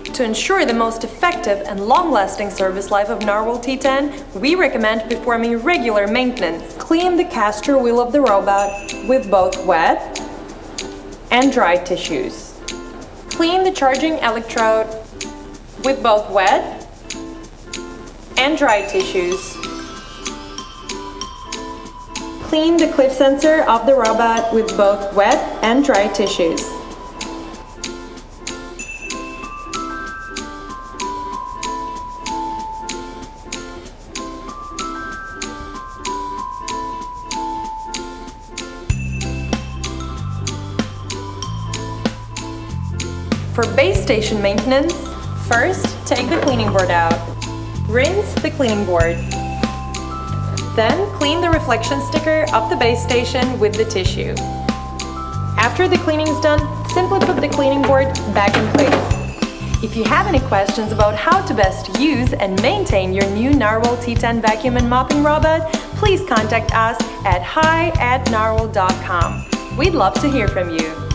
To ensure the most effective and long-lasting service life of Narwal T10, we recommend performing regular maintenance. Clean the caster wheel of the robot with both wet and dry tissues. Clean the charging electrode with both wet and dry tissues. Clean the clip sensor of the robot with both wet and dry tissues. For base station maintenance, first take the cleaning board out. Rinse the cleaning board. Then clean the reflection sticker of the base station with the tissue. After the cleaning is done, simply put the cleaning board back in place. If you have any questions about how to best use and maintain your new Narwal T10 vacuum and mopping robot, please contact us at hi@narwal.com. We'd love to hear from you.